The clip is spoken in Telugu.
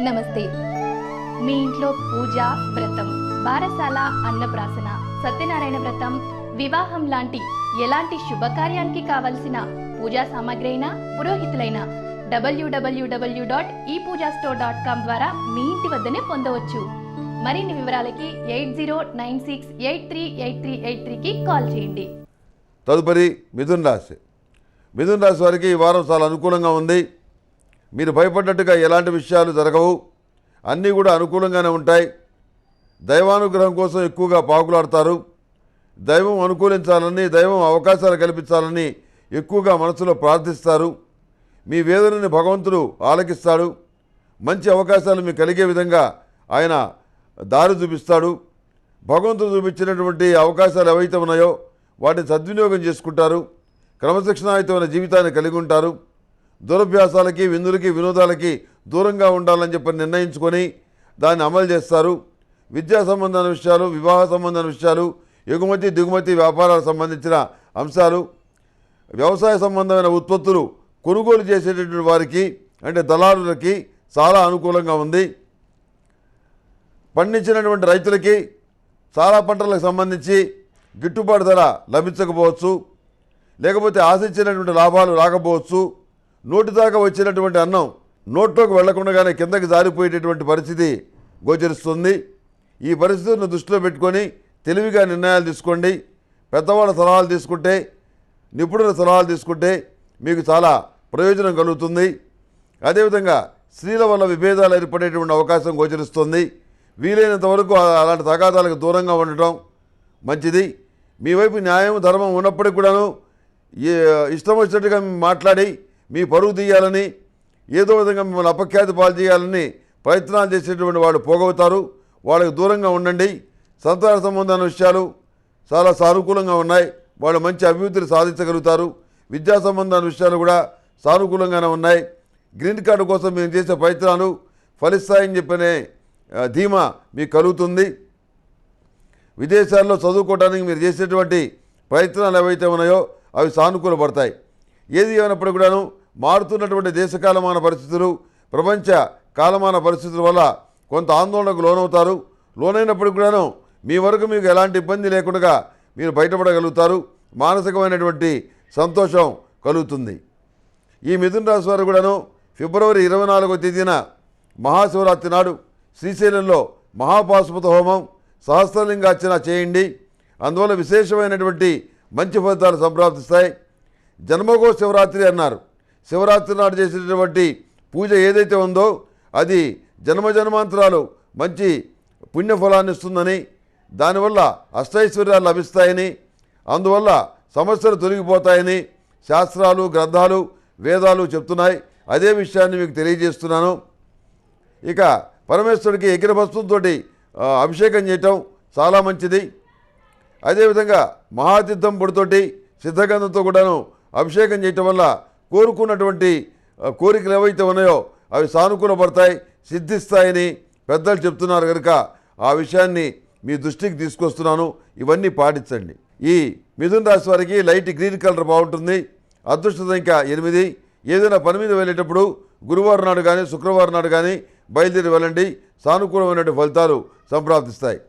నమస్తే. మీ ఇంట్లో పూజ, వ్రతం, బారసాల, అన్నప్రాసన, సత్యనారాయణ వ్రతం, వివాహం లాంటి ఎలాంటి శుభకార్యానికి కావలసిన పూజా సామాగ్రి అయినా, పురోహితులైన www.epoojastore.com ద్వారా మీ ఇంటి వద్దనే పొందవచ్చు. మరిన్ని వివరాలకి 8096838383కి కాల్ చేయండి. తదుపరి మిథున్ రాశి. మిథున్ రాశి వారికి ఈ వారం చాలా అనుకూలంగా ఉంది. మీరు భయపడ్డట్టుగా ఎలాంటి విషయాలు జరగవు, అన్నీ కూడా అనుకూలంగానే ఉంటాయి. దైవానుగ్రహం కోసం ఎక్కువగా పాకులాడతారు. దైవం అనుకూలించాలని, దైవం అవకాశాలు కల్పించాలని ఎక్కువగా మనసులో ప్రార్థిస్తారు. మీ వేదనని భగవంతుడు ఆలకిస్తాడు. మంచి అవకాశాలు మీకు కలిగే విధంగా ఆయన దారి చూపిస్తాడు. భగవంతుడు చూపించినటువంటి అవకాశాలు ఏవైతే ఉన్నాయో వాటిని సద్వినియోగం చేసుకుంటారు. క్రమశిక్షణాయుతమైన జీవితాన్ని కలిగి ఉంటారు. దురభ్యాసాలకి, విందులకి, వినోదాలకి దూరంగా ఉండాలని చెప్పి నిర్ణయించుకొని దాన్ని అమలు చేస్తారు. విద్యా సంబంధమైన విషయాలు, వివాహ సంబంధమైన విషయాలు, ఎగుమతి దిగుమతి వ్యాపారాలకు సంబంధించిన అంశాలు, వ్యవసాయ సంబంధమైన ఉత్పత్తులు కొనుగోలు చేసేటటువంటి వారికి అంటే దళారులకి చాలా అనుకూలంగా ఉంది. పండించినటువంటి రైతులకి చాలా పంటలకు సంబంధించి గిట్టుబాటు ధర లభించకపోవచ్చు, లేకపోతే ఆశించినటువంటి లాభాలు రాకపోవచ్చు. నోటి దాకా వచ్చినటువంటి అన్నం నోట్లోకి వెళ్లకుండానే కిందకి జారిపోయేటటువంటి పరిస్థితి గోచరిస్తుంది. ఈ పరిస్థితులను దృష్టిలో పెట్టుకొని తెలివిగా నిర్ణయాలు తీసుకోండి. పెద్దవాళ్ళ సలహాలు తీసుకుంటే, నిపుణుల సలహాలు తీసుకుంటే మీకు చాలా ప్రయోజనం కలుగుతుంది. అదేవిధంగా స్త్రీల వల్ల విభేదాలు ఏర్పడేటువంటి అవకాశం గోచరిస్తుంది. వీలైనంత వరకు అలాంటి తగాదాలకు దూరంగా ఉండటం మంచిది. మీ వైపు న్యాయం, ధర్మం ఉన్నప్పటికీ కూడాను ఇష్టం వచ్చినట్టుగా మాట్లాడి మీ పరువు తీయాలని, ఏదో విధంగా మిమ్మల్ని అపఖ్యాతి పాలు చేయాలని ప్రయత్నాలు చేసేటువంటి వాళ్ళు పోగవుతారు. వాళ్ళకి దూరంగా ఉండండి. సంతాన సంబంధమైన విషయాలు చాలా సానుకూలంగా ఉన్నాయి. వాళ్ళు మంచి అభివృద్ధిని సాధించగలుగుతారు. విద్యా సంబంధమైన విషయాలు కూడా సానుకూలంగానే ఉన్నాయి. గ్రీన్ కార్డు కోసం మేము చేసే ప్రయత్నాలు ఫలిస్తాయని చెప్పనే ధీమా మీకు కలుగుతుంది. విదేశాల్లో చదువుకోవడానికి మీరు చేసేటువంటి ప్రయత్నాలు ఏవైతే ఉన్నాయో అవి సానుకూలపడతాయి. ఏది ఏమైనప్పటికీ కూడాను మారుతున్నటువంటి దేశకాలమాన పరిస్థితులు, ప్రపంచ కాలమాన పరిస్థితుల వల్ల కొంత ఆందోళనకు లోనవుతారు. లోనైనప్పటికీ కూడాను మీ వరకు మీకు ఎలాంటి ఇబ్బంది లేకుండా మీరు బయటపడగలుగుతారు. మానసికమైనటువంటి సంతోషం కలుగుతుంది. ఈ మిథున రాశి వారు కూడాను ఫిబ్రవరి 24వ తేదీన మహాశివరాత్రి నాడు శ్రీశైలంలో మహాపాశుపత హోమం, సహస్రలింగార్చన చేయండి. అందువల్ల విశేషమైనటువంటి మంచి ఫలితాలు సంప్రాప్తిస్తాయి. జన్మగో శివరాత్రి అన్నారు. శివరాత్రి నాడు చేసేటటువంటి పూజ ఏదైతే ఉందో అది జన్మజన్మాంతరాలు మంచి పుణ్యఫలాన్ని ఇస్తుందని, దానివల్ల అష్టైశ్వర్యాలు లభిస్తాయని, అందువల్ల సమస్యలు తొలగిపోతాయని శాస్త్రాలు, గ్రంథాలు, వేదాలు చెప్తున్నాయి. అదే విషయాన్ని మీకు తెలియజేస్తున్నాను. ఇక పరమేశ్వరుడికి ఎగిర భస్మంతో అభిషేకం చేయటం చాలా మంచిది. అదేవిధంగా మహాతీర్థం పొడితోటి సిద్ధగంధంతో కూడాను అభిషేకం చేయటం వల్ల కోరుకున్నటువంటి కోరికలు ఏవైతే ఉన్నాయో అవి సానుకూలపడతాయి, సిద్ధిస్తాయని పెద్దలు చెప్తున్నారు కనుక ఆ విషయాన్ని మీ దృష్టికి తీసుకొస్తున్నాను. ఇవన్నీ పాటించండి. ఈ మిథున రాశి వారికి లైట్ గ్రీన్ కలర్ బాగుంటుంది. అదృష్ట సంఖ్య 8. ఏదైనా పని మీద వెళ్ళేటప్పుడు గురువారం నాడు కానీ, శుక్రవారం నాడు కానీ బయలుదేరి వెళ్ళండి. సానుకూలమైనటువంటి ఫలితాలు సంప్రాప్తిస్తాయి.